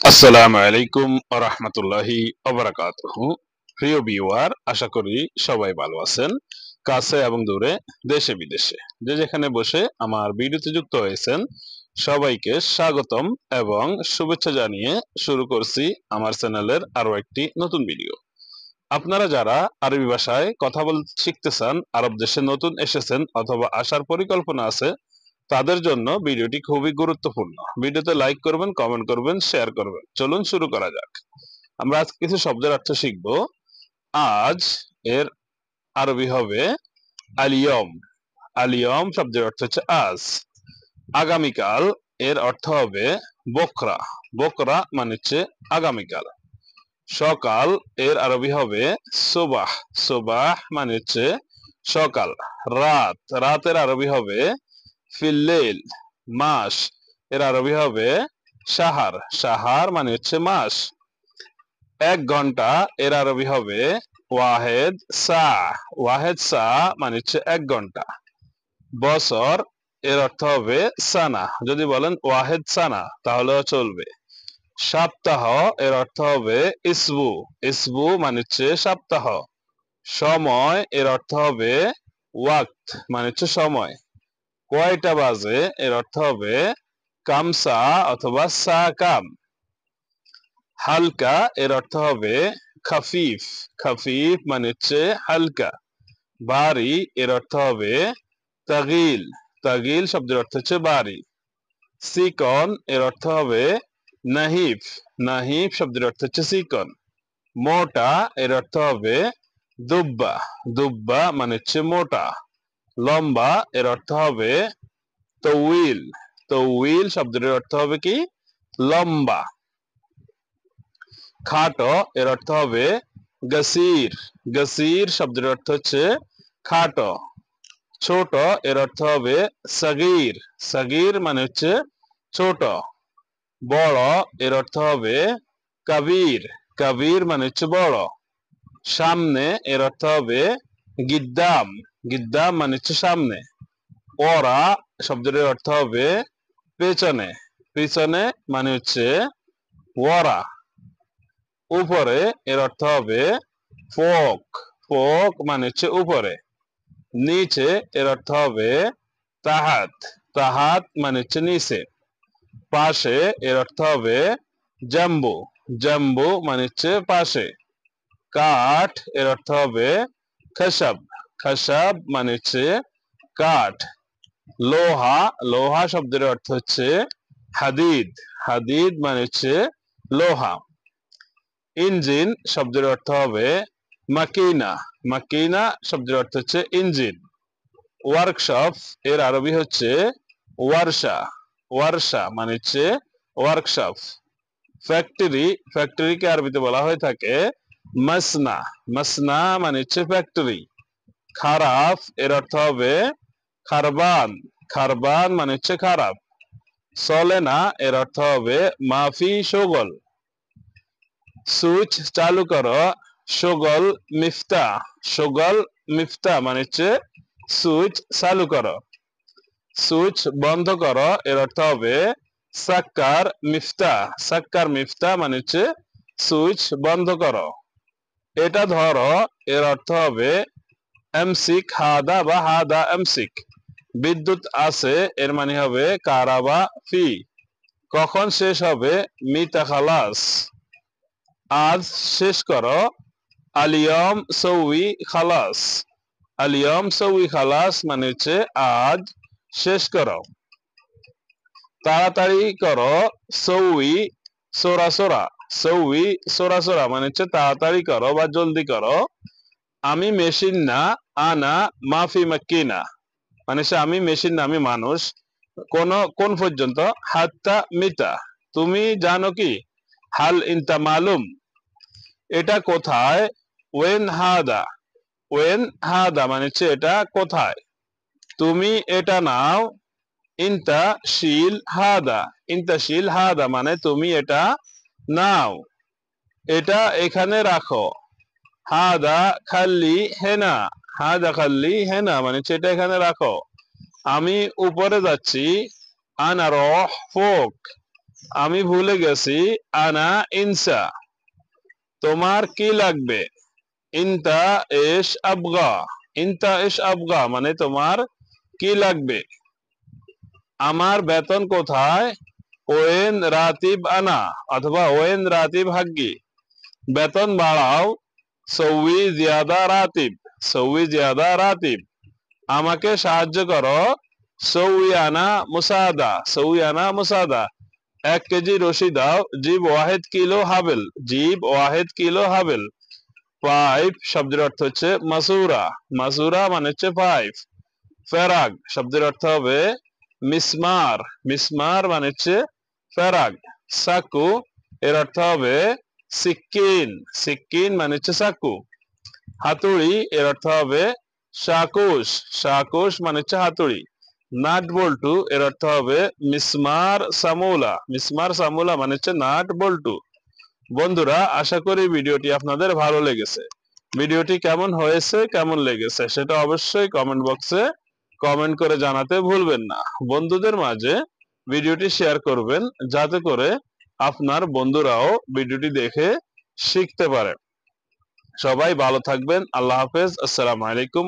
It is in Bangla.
আসসালামু আলাইকুম ওয়া রাহমাতুল্লাহি ওয়া বারাকাতুহু। প্রিয় ভিউয়ার, আশা করি সবাই ভালো আছেন। কাছে এবং দূরে, দেশে বিদেশে, যে যেখানে বসে আমার ভিডিওতে যুক্ত হয়েছেন, সবাইকে স্বাগতম এবং শুভেচ্ছা জানিয়ে শুরু করছি আমার চ্যানেলের আরো একটি নতুন ভিডিও। আপনারা যারা আরবি ভাষায় কথা বলতে শিখতে চান, আরব দেশে নতুন এসেছেন অথবা আসার পরিকল্পনা আছে, তাদের জন্য ভিডিওটি খুবই গুরুত্বপূর্ণ। ভিডিওতে লাইক করবেন, কমেন্ট করবেন, শেয়ার করবেন। চলুন শুরু করা যাক। আমরা আজ কিছু শব্দের অর্থ শিখব। আজ এর আরবি হবে আলিয়ম। আলিয়ম শব্দের অর্থ হচ্ছে আজ। আগামীকাল এর অর্থ হবে বকরা। বকরা মানে হচ্ছে আগামীকাল। সকাল এর আরবি হবে সুবাহ। সুবাহ মানে হচ্ছে সকাল। রাত, রাতের আরবি হবে ফিল্লেল। মাস এর আরবি হবে সাহার। সাহার মানে হচ্ছে মাস। 1 ঘন্টা এর আরবি হবে ওয়াহেদ সা। ওয়াহেদ সা মানে হচ্ছে 1 ঘন্টা। বছর এর অর্থ হবে সানা। যদি বলেন ওয়াহেদ সানা তাহলেও চলবে। সপ্তাহ এর অর্থ হবে ইসবু। ইসবু মানে হচ্ছে সপ্তাহ। সময় এর অর্থ হবে ওয়াক্ত মানে হচ্ছে সময়। কয়টা বাজে এর অর্থ হবে কামসা অথবা সা কাম। হালকা এর অর্থ হবে খাফিফ। খাফিফ মানে হচ্ছে হালকা। বাড়ি এর অর্থ হবে তাগিল। তাগিল শব্দের অর্থ হচ্ছে বাড়ি। সিকন এর অর্থ হবে নাহিফ। নাহিফ শব্দের অর্থ হচ্ছে সিকন। মোটা এর অর্থ হবে দুব্বা। দুব্বা মানে হচ্ছে মোটা। লম্বা এর অর্থ হবে তৌইল। তৌইল শব্দের অর্থ হবে কি লম্বা। খাটো এর অর্থ হবে গাসির। গাসির শব্দের অর্থ হচ্ছে খাটো। ছোট এর অর্থ হবে সাগীর। সাগীর মানে হচ্ছে ছোট। বড় এর অর্থ হবে কাবীর। কাবীর মানে হচ্ছে বড়। সামনে এর অর্থ হবে গিদ্দাম। গিদ্দাম মানে হচ্ছে সামনে। ওরা শব্দের অর্থ হবে পেছনে। পেছনে মানে হচ্ছে ওরা। উপরে এর অর্থ হবে ফোক। ফোক মানে হচ্ছে উপরে। নিচে এর অর্থ হবে তাহাত। তাহাত মানে হচ্ছে নিচে। পাশে এর অর্থ হবে জাম্বু। জাম্বু মানে হচ্ছে পাশে। কাঠ এর অর্থ হবে খসাব। খসাব মানে হচ্ছে কাঠ। লোহা, লোহা শব্দের অর্থ হচ্ছে হাদিদ। হাদিদ মানে হচ্ছে লোহা। ইঞ্জিন শব্দের অর্থ হবে মাকিনা। মাকিনা শব্দের অর্থ হচ্ছে ইঞ্জিন। ওয়ার্কশপ এর আরবি হচ্ছে ওয়ারশা। ওয়ারশা মানে হচ্ছে ওয়ার্কশপ। ফ্যাক্টরি, ফ্যাক্টরিকে আরবিতে বলা হয়ে থাকে মাসনা। মাসনা মানে হচ্ছে ফ্যাক্টরি। খারাপ এর অর্থ হবে খারবান। খারবান মানে হচ্ছে খারাপ। চলে না এর অর্থ হবে মাফি শোগল। সুইচ চালু করো শোগল মিফতা। শোগল মিফতা মানে হচ্ছে সুইচ চালু করো। সুইচ বন্ধ করো এর অর্থ হবে সাক্কার মিফতা। সাক্কার মিফতা মানে হচ্ছে সুইচ বন্ধ করো। এটা ধরো এর অর্থ হবে এমসিক হাদা বা হাদা এমসিক। বিদ্যুৎ আছে এর মানে হবে কারাবা ফি। কখন শেষ হবে মিতা খালাস। আজ শেষ করো আলিয়ম সৌই খালাস। আলিয়ম সৌই খালাস মানে হচ্ছে আজ শেষ করো। তাড়াতাড়ি করো সৌই সোরা সোরা। সৌই সোরা সোরা মানে হচ্ছে তাড়াতাড়ি করো বা জলদি করো। আমি মেশিন না, আনা মাফি মাক্কিনা মানে হচ্ছে আমি মেশিন না, আমি মানুষ। কোন পর্যন্ত হাত্তা মিতা তুমি জানো কি। হাল ইনতা মালুম এটা কোথায়। ওয়েন হাদা। ওয়েন হাদা মানে হচ্ছে এটা কোথায়। তুমি এটা নাও। ইনতা শিল হাদা। ইনতা শিল হাদা মানে তুমি এটা নাও। এটা এখানে রাখো। হাদা খাল্লি হেনা। হাদা খাল্লি হেনা মানে হচ্ছে এটা এখানে রাখো। আমি উপরে যাচ্ছি। আনা রহ ফোক। আমি ভুলে গেছি আনা ইনসা তোমার কি লাগবে ইনতা ইশ আবগা ইনতা ইশ আবগা মানে তোমার কি লাগবে আমার বেতন কোথায় ওয়েন রাতিব আনা অথবা ওয়েন রাতিব হাগ্গি বেতন বাড়াও সৌই জিয়াদা রাতিব সৌই জিয়াদা রাতিব আমাকে সাহায্য করো সৌই আনা মুসাদা 1 কেজি রশি দাও জিব ওয়াহিদ কিলো হাবেল জিব ওয়াহিদ কিলো হাবেল পাইপ শব্দের অর্থ হচ্ছে মাসুরা মাসুরা মানে হচ্ছে পাইপ ফেরাগ শব্দের অর্থ হবে মিসমার মিসমার মানে হচ্ছে ফেরাগ সাকু এর অর্থ হবে সিক্কিন সিক্কিন মানে হচ্ছে সাকু হাতুড়ি এর অর্থ হবে শাকুশ শাকুশ মানে হচ্ছে হাতুড়ি নাট বল্টু এর অর্থ হবে মিসমার সামুলা মানে হচ্ছে নাট বল্টু বন্ধুরা আশা করি ভিডিওটি আপনাদের ভালো লেগেছে ভিডিওটি কেমন হয়েছে কেমন লেগেছে সেটা অবশ্যই কমেন্ট বক্সে কমেন্ট করে জানাতে ভুলবেন না বন্ধুদের মাঝে ভিডিওটি শেয়ার করবেন যাতে করে আপনার বন্ধুরাও ভিডিওটি দেখে শিখতে পারে সবাই ভালো থাকবেন আল্লাহ হাফেজ আসসালামু আলাইকুম